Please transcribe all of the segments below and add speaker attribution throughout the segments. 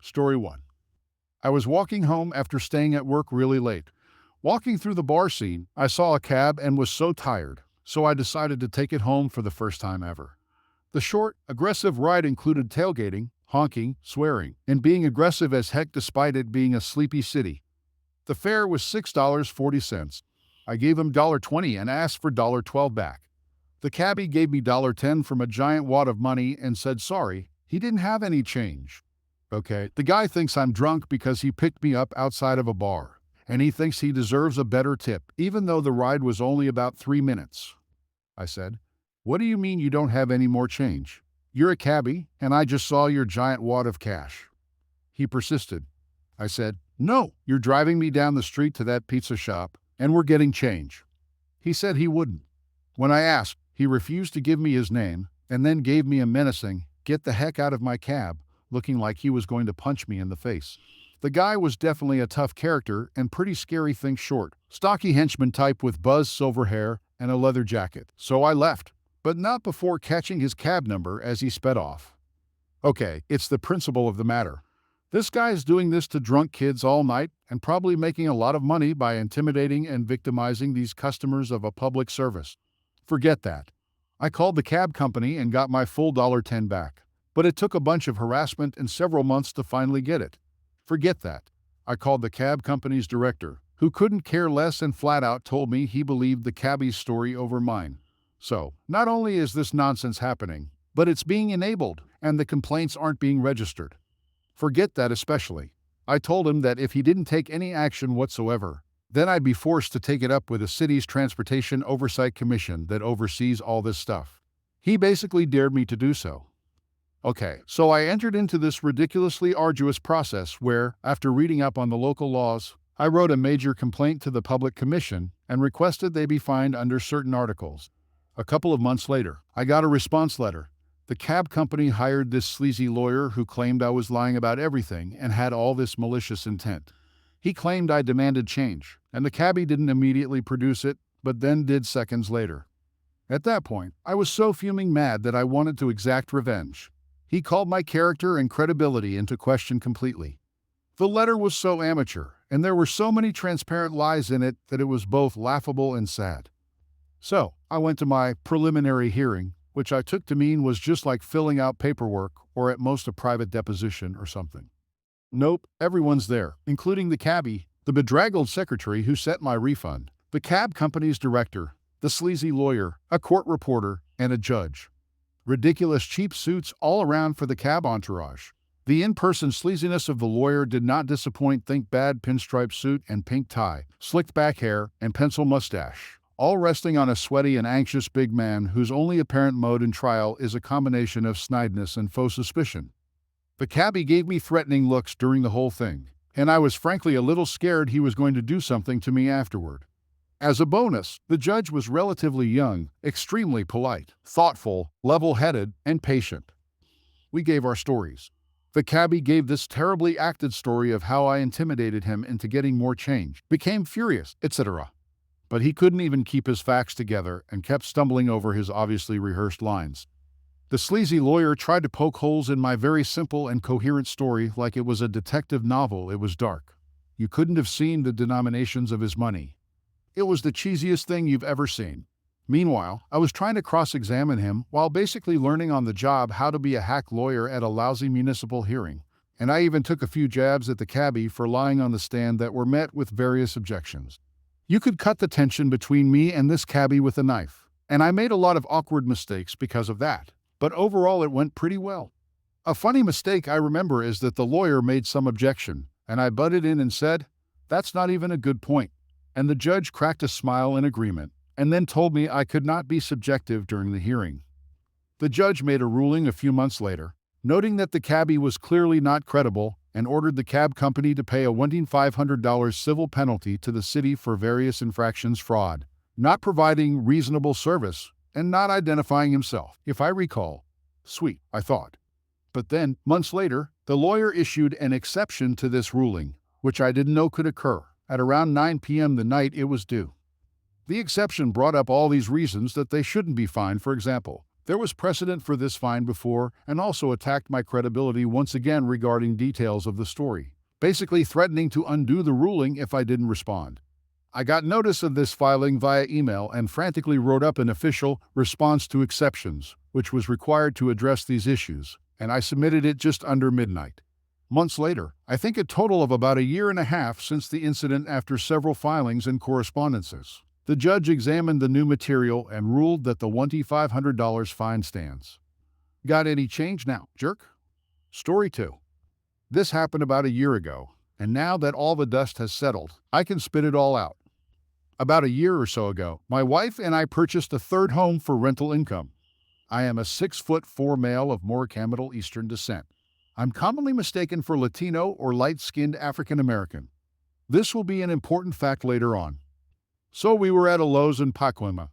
Speaker 1: Story 1. I was walking home after staying at work really late. Walking through the bar scene, I saw a cab and was so tired, so I decided to take it home for the first time ever. The short, aggressive ride included tailgating, honking, swearing, and being aggressive as heck despite it being a sleepy city. The fare was $6.40. I gave him $1.20 and asked for $1.12 back. The cabbie gave me $1.10 from a giant wad of money and said sorry, he didn't have any change. Okay, the guy thinks I'm drunk because he picked me up outside of a bar, and he thinks he deserves a better tip, even though the ride was only about 3 minutes. I said, "What do you mean you don't have any more change? You're a cabbie, and I just saw your giant wad of cash." He persisted. I said, "No, you're driving me down the street to that pizza shop, and we're getting change." He said he wouldn't. When I asked, he refused to give me his name, and then gave me a menacing, "Get the heck out of my cab," looking like he was going to punch me in the face. The guy was definitely a tough character and pretty scary, think short, stocky henchman type with buzz silver hair and a leather jacket. So I left, but not before catching his cab number as he sped off. Okay, it's the principle of the matter. This guy is doing this to drunk kids all night and probably making a lot of money by intimidating and victimizing these customers of a public service. Forget that. I called the cab company and got my full $1.10 back. But it took a bunch of harassment and several months to finally get it. Forget that. I called the cab company's director, who couldn't care less and flat out told me he believed the cabbie's story over mine. So, not only is this nonsense happening, but it's being enabled, and the complaints aren't being registered. Forget that especially. I told him that if he didn't take any action whatsoever, then I'd be forced to take it up with the city's Transportation Oversight Commission that oversees all this stuff. He basically dared me to do so. Okay, so I entered into this ridiculously arduous process where, after reading up on the local laws, I wrote a major complaint to the Public Commission and requested they be fined under certain articles. A couple of months later, I got a response letter. The cab company hired this sleazy lawyer who claimed I was lying about everything and had all this malicious intent. He claimed I demanded change, and the cabbie didn't immediately produce it, but then did seconds later. At that point, I was so fuming mad that I wanted to exact revenge. He called my character and credibility into question completely. The letter was so amateur, and there were so many transparent lies in it that it was both laughable and sad. So, I went to my preliminary hearing, which I took to mean was just like filling out paperwork or at most a private deposition or something. Nope, everyone's there, including the cabbie, the bedraggled secretary who sent my refund, the cab company's director, the sleazy lawyer, a court reporter, and a judge. Ridiculous cheap suits all around for the cab entourage. The in-person sleaziness of the lawyer did not disappoint. Think bad pinstripe suit and pink tie, slicked back hair, and pencil mustache, all resting on a sweaty and anxious big man whose only apparent mode in trial is a combination of snideness and faux suspicion. The cabbie gave me threatening looks during the whole thing, and I was frankly a little scared he was going to do something to me afterward. As a bonus, the judge was relatively young, extremely polite, thoughtful, level-headed, and patient. We gave our stories. The cabbie gave this terribly acted story of how I intimidated him into getting more change, became furious, etc. But he couldn't even keep his facts together and kept stumbling over his obviously rehearsed lines. The sleazy lawyer tried to poke holes in my very simple and coherent story like it was a detective novel. It was dark. You couldn't have seen the denominations of his money. It was the cheesiest thing you've ever seen. Meanwhile, I was trying to cross-examine him while basically learning on the job how to be a hack lawyer at a lousy municipal hearing. And I even took a few jabs at the cabbie for lying on the stand that were met with various objections. You could cut the tension between me and this cabbie with a knife. And I made a lot of awkward mistakes because of that. But overall it went pretty well. A funny mistake I remember is that the lawyer made some objection, and I butted in and said, "That's not even a good point." And the judge cracked a smile in agreement, and then told me I could not be subjective during the hearing. The judge made a ruling a few months later, noting that the cabbie was clearly not credible and ordered the cab company to pay a $1,500 civil penalty to the city for various infractions: fraud, not providing reasonable service, and not identifying himself, if I recall. Sweet, I thought. But then, months later, the lawyer issued an exception to this ruling, which I didn't know could occur, at around 9 p.m. the night it was due. The exception brought up all these reasons that they shouldn't be fined. For example, There was precedent for this fine before and also attacked my credibility once again regarding details of the story, basically threatening to undo the ruling if I didn't respond. I got notice of this filing via email and frantically wrote up an official response to exceptions, which was required to address these issues, and I submitted it just under midnight. Months later, I think a total of about a year and a half since the incident after several filings and correspondences, the judge examined the new material and ruled that the $2,500 fine stands. Got any change now, jerk? Story 2. This happened about a year ago, and now that all the dust has settled, I can spit it all out. About a year or so ago, my wife and I purchased a third home for rental income. I am a 6'4" male of Moroccan Middle Eastern descent. I'm commonly mistaken for Latino or light-skinned African American. This will be an important fact later on. So we were at a Lowe's in Pacoima.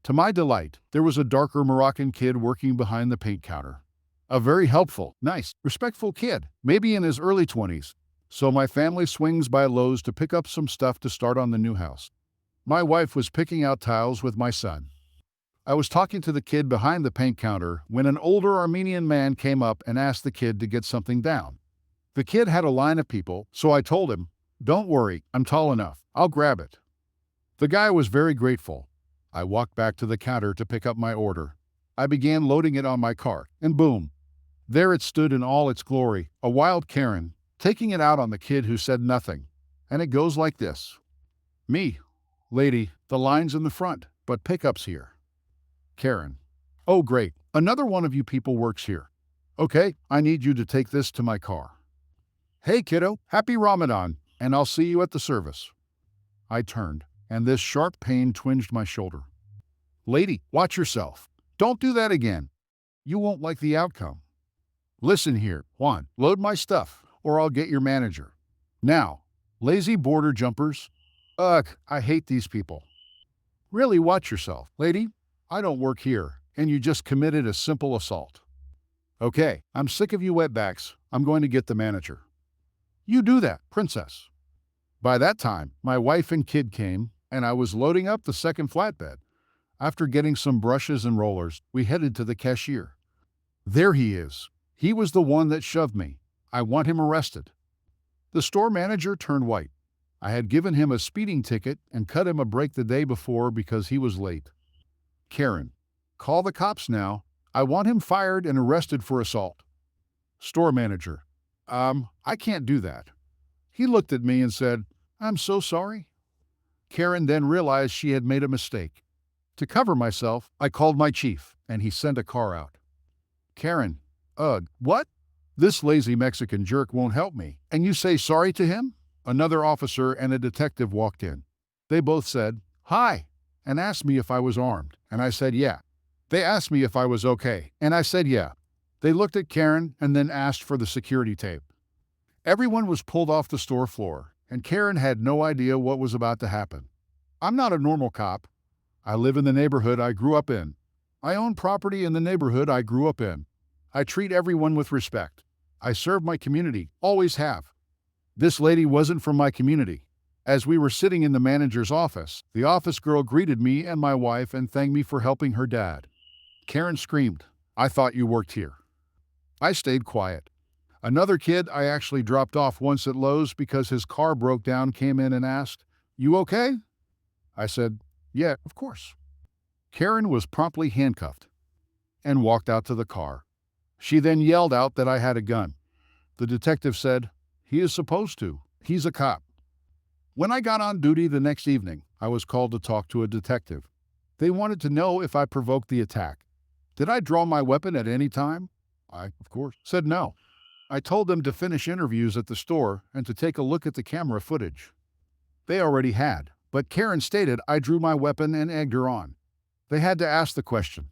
Speaker 1: To my delight, there was a darker Moroccan kid working behind the paint counter. A very helpful, nice, respectful kid, maybe in his early 20s. So my family swings by Lowe's to pick up some stuff to start on the new house. My wife was picking out tiles with my son. I was talking to the kid behind the paint counter when an older Armenian man came up and asked the kid to get something down. The kid had a line of people, so I told him, "Don't worry, I'm tall enough. I'll grab it." The guy was very grateful. I walked back to the counter to pick up my order. I began loading it on my cart, and boom! There it stood in all its glory, a wild Karen, taking it out on the kid who said nothing. And it goes like this. Me. Lady, the line's in the front, but pickup's here. Karen. Oh great, another one of you people works here. Okay, I need you to take this to my car. Hey kiddo, happy Ramadan, and I'll see you at the service. I turned, and this sharp pain twinged my shoulder. Lady, watch yourself. Don't do that again. You won't like the outcome. Listen here, Juan, load my stuff, or I'll get your manager. Now, lazy border jumpers. Ugh, I hate these people. Really watch yourself, lady. I don't work here, and you just committed a simple assault. Okay, I'm sick of you wetbacks. I'm going to get the manager. You do that, princess. By that time, my wife and kid came, and I was loading up the second flatbed. After getting some brushes and rollers, we headed to the cashier. There he is. He was the one that shoved me. I want him arrested. The store manager turned white. I had given him a speeding ticket and cut him a break the day before because he was late. Karen, call the cops now. I want him fired and arrested for assault. Store manager, I can't do that. He looked at me and said, I'm so sorry. Karen then realized she had made a mistake. To cover myself, I called my chief, and he sent a car out. Karen, what? This lazy Mexican jerk won't help me, and you say sorry to him? Another officer and a detective walked in. They both said, hi, and asked me if I was armed, and I said yeah. They asked me if I was okay, and I said yeah. They looked at Karen and then asked for the security tape. Everyone was pulled off the store floor, and Karen had no idea what was about to happen. I'm not a normal cop. I live in the neighborhood I grew up in. I own property in the neighborhood I grew up in. I treat everyone with respect. I serve my community, always have. This lady wasn't from my community. As we were sitting in the manager's office, the office girl greeted me and my wife and thanked me for helping her dad. Karen screamed, I thought you worked here. I stayed quiet. Another kid I actually dropped off once at Lowe's because his car broke down came in and asked, you okay? I said, yeah, of course. Karen was promptly handcuffed and walked out to the car. She then yelled out that I had a gun. The detective said, he is supposed to. He's a cop. When I got on duty the next evening, I was called to talk to a detective. They wanted to know if I provoked the attack. Did I draw my weapon at any time? I, of course, said no. I told them to finish interviews at the store and to take a look at the camera footage. They already had, but Karen stated I drew my weapon and egged her on. They had to ask the question.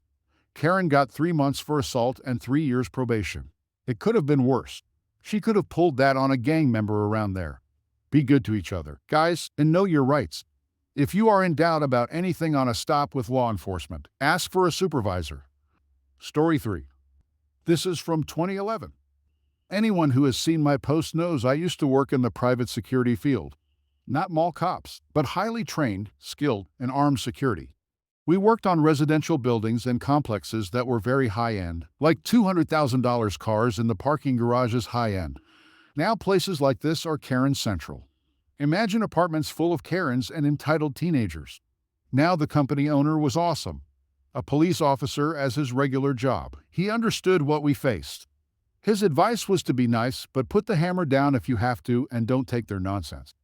Speaker 1: Karen got 3 months for assault and 3 years probation. It could have been worse. She could have pulled that on a gang member around there. Be good to each other, guys, and know your rights. If you are in doubt about anything on a stop with law enforcement, ask for a supervisor. Story 3. This is from 2011. Anyone who has seen my post knows I used to work in the private security field. Not mall cops, but highly trained, skilled, and armed security. We worked on residential buildings and complexes that were very high-end, like $200,000 cars in the parking garages high-end. Now places like this are Karen Central. Imagine apartments full of Karens and entitled teenagers. Now the company owner was awesome. A police officer as his regular job. He understood what we faced. His advice was to be nice, but put the hammer down if you have to and don't take their nonsense.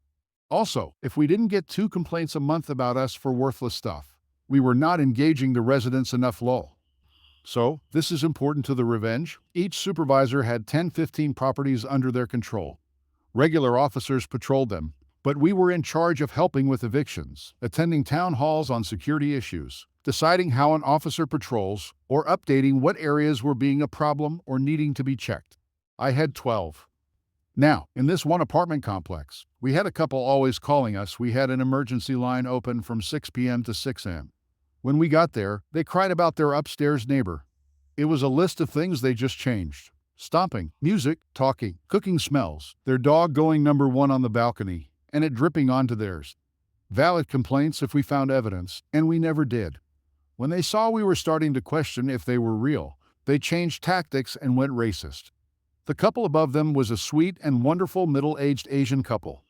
Speaker 1: Also, if we didn't get 2 complaints a month about us for worthless stuff, we were not engaging the residents enough lol. So, this is important to the revenge. Each supervisor had 10-15 properties under their control. Regular officers patrolled them, but we were in charge of helping with evictions, attending town halls on security issues, deciding how an officer patrols, or updating what areas were being a problem or needing to be checked. I had 12. Now, in this one apartment complex, we had a couple always calling us. We had an emergency line open from 6 p.m. to 6 a.m. When we got there, they cried about their upstairs neighbor. It was a list of things they just changed. Stomping, music, talking, cooking smells, their dog going number one on the balcony, and it dripping onto theirs. Valid complaints if we found evidence, and we never did. When they saw we were starting to question if they were real, they changed tactics and went racist. The couple above them was a sweet and wonderful middle-aged Asian couple.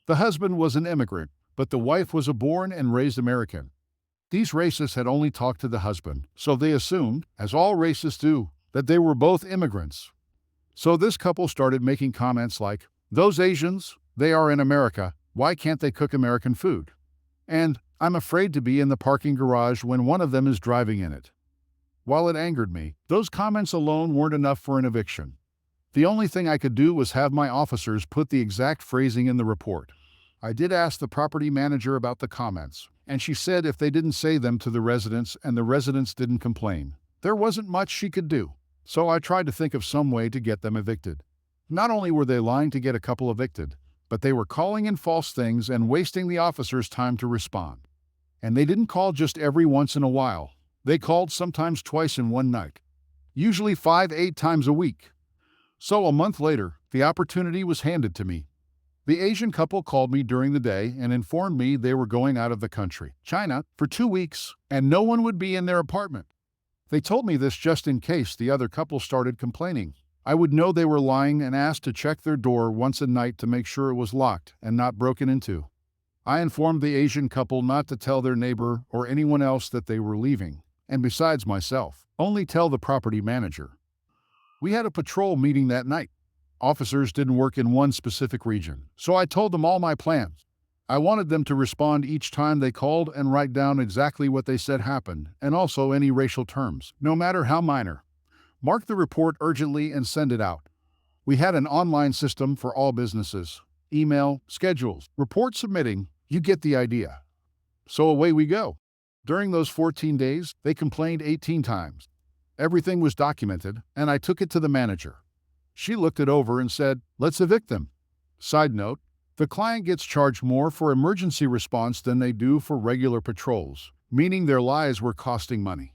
Speaker 1: The husband was an immigrant, but the wife was a born and raised American. These racists had only talked to the husband, so they assumed, as all racists do, that they were both immigrants. So this couple started making comments like, "Those Asians, they are in America, why can't they cook American food?" And, "I'm afraid to be in the parking garage when one of them is driving in it." While it angered me, those comments alone weren't enough for an eviction. The only thing I could do was have my officers put the exact phrasing in the report. I did ask the property manager about the comments, and she said if they didn't say them to the residents and the residents didn't complain, there wasn't much she could do. So I tried to think of some way to get them evicted. Not only were they lying to get a couple evicted, but they were calling in false things and wasting the officers' time to respond. And they didn't call just every once in a while. They called sometimes twice in one night. Usually 5-8 times a week. So a month later, the opportunity was handed to me. The Asian couple called me during the day and informed me they were going out of the country, China, for 2 weeks, and no one would be in their apartment. They told me this just in case the other couple started complaining. I would know they were lying and asked to check their door once a night to make sure it was locked and not broken into. I informed the Asian couple not to tell their neighbor or anyone else that they were leaving, and besides myself, only tell the property manager. We had a patrol meeting that night. Officers didn't work in one specific region, so I told them all my plans. I wanted them to respond each time they called and write down exactly what they said happened, and also any racial terms, no matter how minor. Mark the report urgently and send it out. We had an online system for all businesses. Email, schedules, report submitting, you get the idea. So away we go. During those 14 days, they complained 18 times. Everything was documented, and I took it to the manager. She looked it over and said, "Let's evict them." Side note, the client gets charged more for emergency response than they do for regular patrols, meaning their lies were costing money.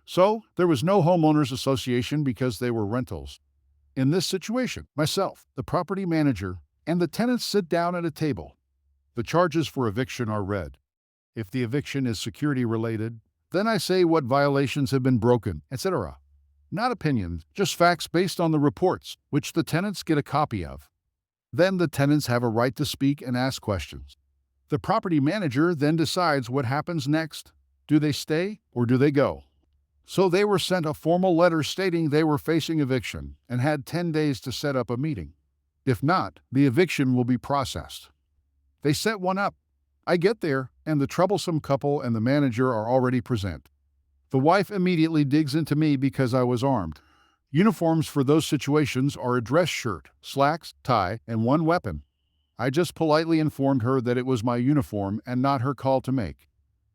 Speaker 1: So, there was no homeowners association because they were rentals. In this situation, myself, the property manager, and the tenants sit down at a table. The charges for eviction are read. If the eviction is security related, then I say what violations have been broken, etc. Not opinions, just facts based on the reports, which the tenants get a copy of. Then the tenants have a right to speak and ask questions. The property manager then decides what happens next. Do they stay or do they go? So they were sent a formal letter stating they were facing eviction and had 10 days to set up a meeting. If not, the eviction will be processed. They set one up. I get there, and the troublesome couple and the manager are already present. The wife immediately digs into me because I was armed. Uniforms for those situations are a dress shirt, slacks, tie, and one weapon. I just politely informed her that it was my uniform and not her call to make.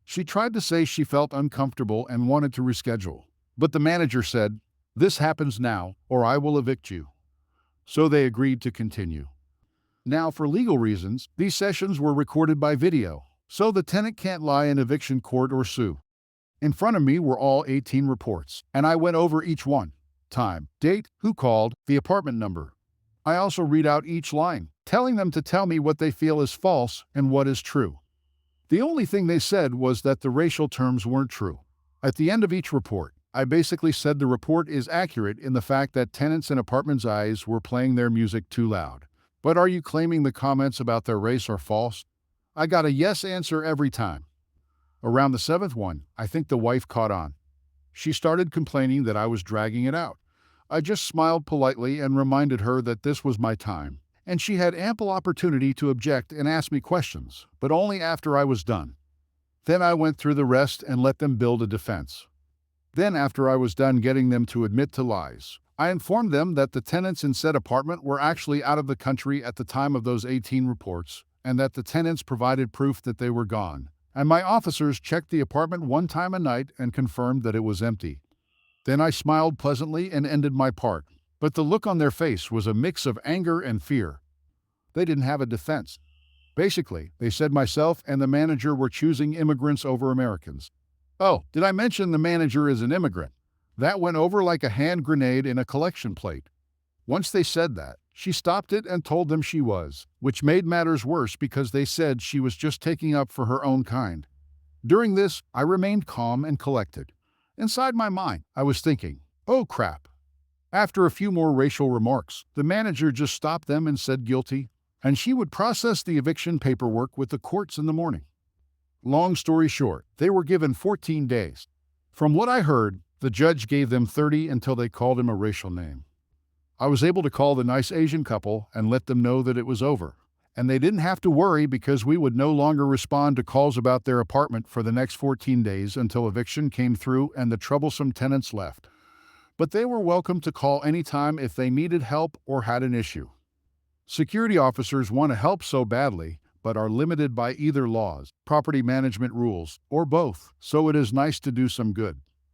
Speaker 1: She tried to say she felt uncomfortable and wanted to reschedule. But the manager said, "This happens now, or I will evict you." So they agreed to continue. Now, for legal reasons, these sessions were recorded by video, so the tenant can't lie in eviction court or sue. In front of me were all 18 reports, and I went over each one. Time, date, who called, the apartment number. I also read out each line, telling them to tell me what they feel is false and what is true. The only thing they said was that the racial terms weren't true. At the end of each report, I basically said the report is accurate in the fact that tenants in apartments I's were playing their music too loud. But are you claiming the comments about their race are false? I got a yes answer every time. Around the seventh one, I think the wife caught on. She started complaining that I was dragging it out. I just smiled politely and reminded her that this was my time, and she had ample opportunity to object and ask me questions, but only after I was done. Then I went through the rest and let them build a defense. Then, after I was done getting them to admit to lies, I informed them that the tenants in said apartment were actually out of the country at the time of those 18 reports, and that the tenants provided proof that they were gone. And my officers checked the apartment one time a night and confirmed that it was empty. Then I smiled pleasantly and ended my part. But the look on their face was a mix of anger and fear. They didn't have a defense. Basically, they said myself and the manager were choosing immigrants over Americans. Oh, did I mention the manager is an immigrant? That went over like a hand grenade in a collection plate. Once they said that, she stopped it and told them she was, which made matters worse because they said she was just taking up for her own kind. During this, I remained calm and collected. Inside my mind, I was thinking, oh crap. After a few more racial remarks, the manager just stopped them and said guilty, and she would process the eviction paperwork with the courts in the morning. Long story short, they were given 14 days. From what I heard, the judge gave them 30 until they called him a racial name. I was able to call the nice Asian couple and let them know that it was over, and they didn't have to worry because we would no longer respond to calls about their apartment for the next 14 days until eviction came through and the troublesome tenants left. But they were welcome to call anytime if they needed help or had an issue. Security officers want to help so badly, but are limited by either laws, property management rules, or both, so it is nice to do some good.